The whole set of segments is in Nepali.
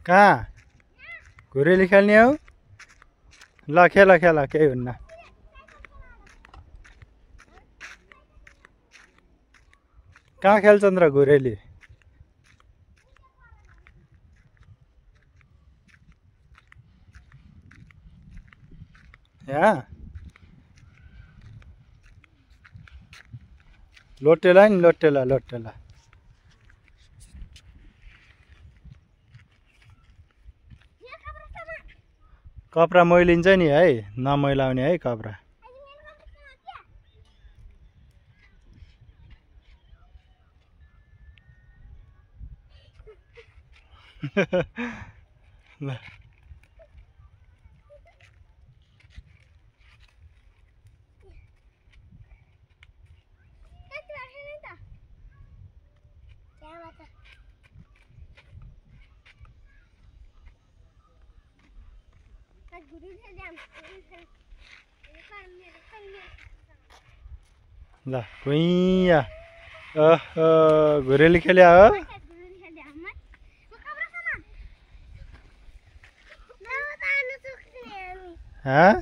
कहाँ घुरेली खेल्ने हौ ल खेल खेल केही हुन्न कहाँ खेल्छन् र घुरेली यहाँ लोटेला नि लोटेला लोटेला कपडा मैलिन्छ नि है नमैलाउने है कपडा ल ल कुइया घुरेली खेल्या हो हाँ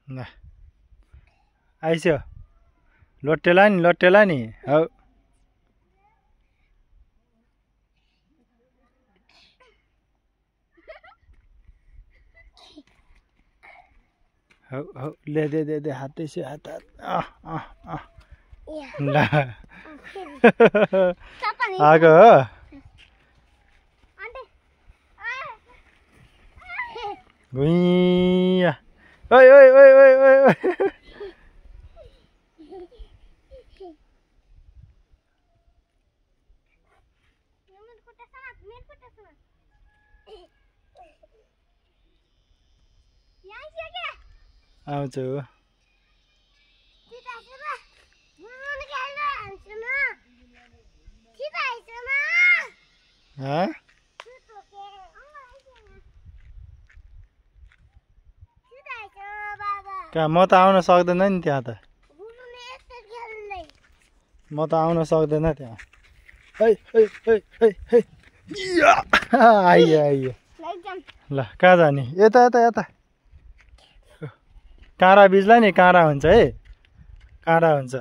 ल आइस्यो लोटेला नि हौ हौ हौ ले दे हात यसो हात ल आएको हो भुइँया ओइ ओइ ओइ ओइ ओइ ओइ आउँछु हाँ कहाँ म त आउन सक्दैन नि त्यहाँ त म त आउन सक्दैन त्यहाँ आइयो ल कहाँ जाने यता यता यता काँडा बिज्ला नि काँडा हुन्छ है काँडा हुन्छ